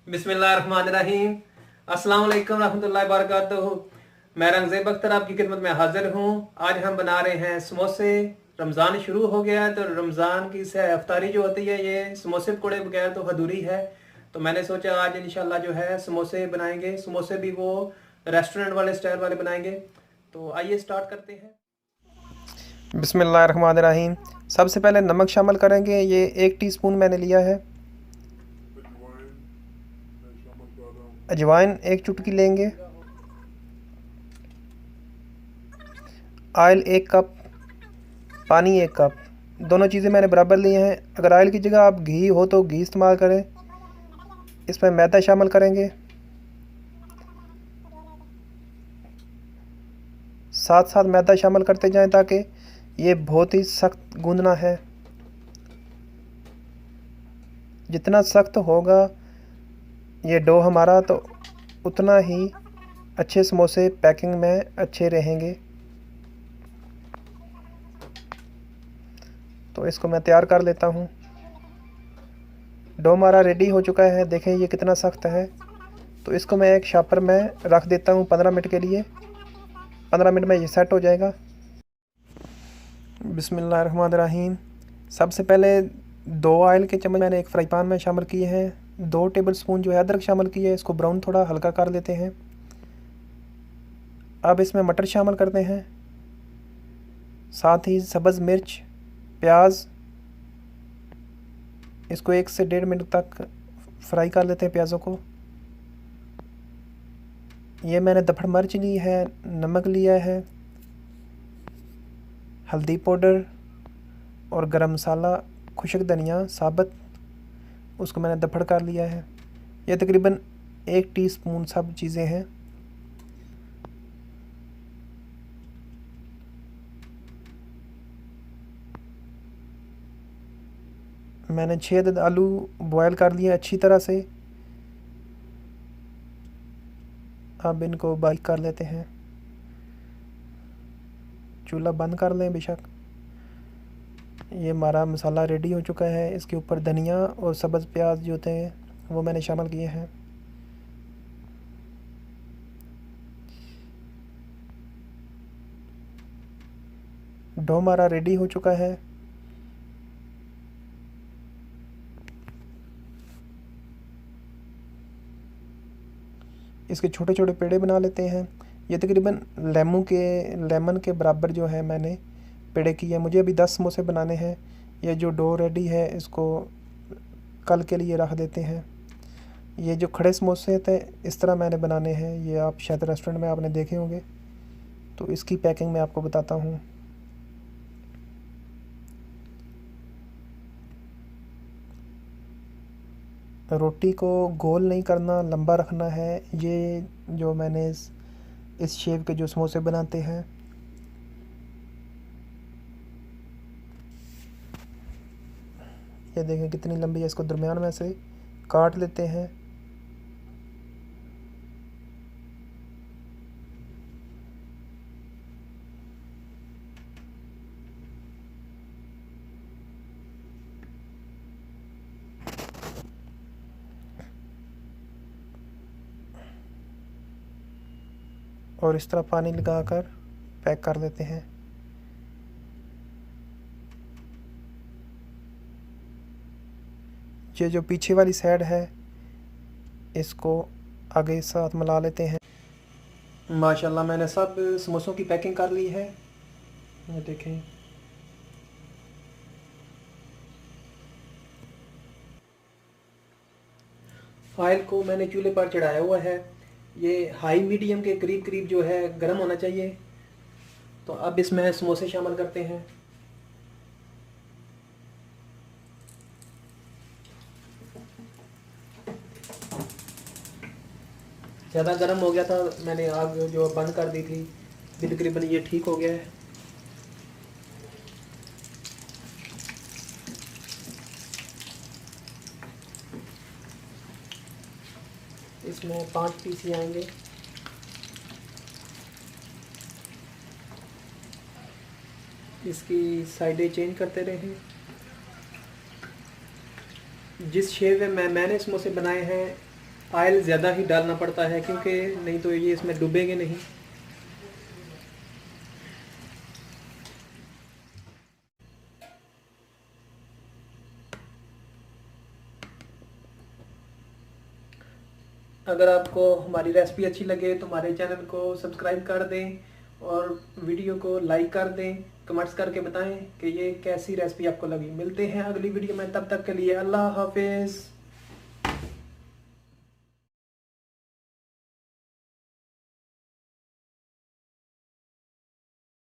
बिस्मिल्लाहिर्रहमानिर्रहीम। अस्सलाम वालेकुम रहमतुल्लाहि वबरकातुहू। मैं रंगज़ेब अख्तर आपकी खिदमत में हाजिर हूँ। आज हम बना रहे हैं समोसे। रमज़ान शुरू हो गया है तो रमज़ान की सह अफ्तारी जो होती है ये समोसे पकौड़े बगैर तो अधूरी है। तो मैंने सोचा आज इंशाल्लाह जो है समोसे बनाएंगे। समोसे भी वो रेस्टोरेंट वाले स्टाइल वाले बनाएंगे। तो आइए स्टार्ट करते हैं। बिस्मिल्लाहिर्रहमानिर्रहीम। सबसे पहले नमक शामिल करेंगे। ये 1 टीस्पून मैंने लिया है। अजवाइन 1 चुटकी लेंगे। ऑयल 1 कप, पानी 1 कप। दोनों चीज़ें मैंने बराबर ली हैं। अगर ऑयल की जगह आप घी हो तो घी इस्तेमाल करें। इसमें मैदा शामिल करेंगे। साथ साथ मैदा शामिल करते जाएं ताकि ये बहुत ही सख्त गूंदना है। जितना सख्त होगा ये डो हमारा तो उतना ही अच्छे समोसे पैकिंग में अच्छे रहेंगे। तो इसको मैं तैयार कर लेता हूँ। डो हमारा रेडी हो चुका है। देखें ये कितना सख्त है। तो इसको मैं एक शापर में रख देता हूँ 15 मिनट के लिए। 15 मिनट में ये सेट हो जाएगा। बिस्मिल्लाहिर्रहमानिर्रहीम। सबसे पहले 2 ऑयल के चम्मच मैंने एक फ्राई पैन में शामिल किए हैं। 2 टेबल स्पून जो है अदरक शामिल किए है। इसको ब्राउन थोड़ा हल्का कर लेते हैं। अब इसमें मटर शामिल करते हैं, साथ ही सब्ज़ मिर्च, प्याज। इसको 1 से 1.5 मिनट तक फ्राई कर लेते हैं प्याज़ों को। ये मैंने दफड़ मिर्च ली है, नमक लिया है, हल्दी पाउडर और गरम मसाला, खुशक धनिया साबुत, उसको मैंने दफड़ कर लिया है। ये तकरीबन 1 टीस्पून सब चीज़ें हैं। मैंने 6 अदद आलू बॉयल कर लिए अच्छी तरह से। अब इनको बारीक कर लेते हैं। चूल्हा बंद कर लें बेशक। ये हमारा मसाला रेडी हो चुका है। इसके ऊपर धनिया और सब्ज़ प्याज जो होते हैं वो मैंने शामिल किए हैं। डो हमारा रेडी हो चुका है। इसके छोटे छोटे पेड़े बना लेते हैं। ये तकरीबन लेमन के बराबर जो है मैंने पेड़े किए हैं। मुझे अभी 10 समोसे बनाने हैं। ये जो डो रेडी है इसको कल के लिए रख देते हैं। ये जो खड़े समोसे थे इस तरह मैंने बनाने हैं। ये आप शायद रेस्टोरेंट में आपने देखे होंगे। तो इसकी पैकिंग मैं आपको बताता हूँ। रोटी को गोल नहीं करना, लंबा रखना है। ये जो मैंने इस शेप के जो समोसे बनाते हैं, ये देखें कितनी लंबी है। इसको दरमियान में से काट लेते हैं। और इस तरह पानी लगाकर पैक कर देते हैं। ये जो पीछे वाली साइड है इसको आगे साथ मिला लेते हैं। माशाल्लाह मैंने सब समोसों की पैकिंग कर ली है। ये देखें। ऑयल को मैंने चूल्हे पर चढ़ाया हुआ है। ये हाई मीडियम के करीब करीब जो है गर्म होना चाहिए। तो अब इसमें समोसे शामिल करते हैं। ज़्यादा गर्म हो गया था, मैंने आग जो बंद कर दी थी। भी तकरीबन ये ठीक हो गया है। इसमें 5 पीस ही आएंगे। इसकी साइडें चेंज करते रहें। जिस शेप में मैंने समोसे बनाए हैं ऑयल ज़्यादा ही डालना पड़ता है क्योंकि नहीं तो ये इसमें डूबेंगे नहीं। अगर आपको हमारी रेसिपी अच्छी लगे तो हमारे चैनल को सब्सक्राइब कर दें और वीडियो को लाइक कर दें, कमेंट्स करके बताएं कि ये कैसी रेसिपी आपको लगी। मिलते हैं अगली वीडियो में, तब तक के लिए अल्लाह हाफिज़।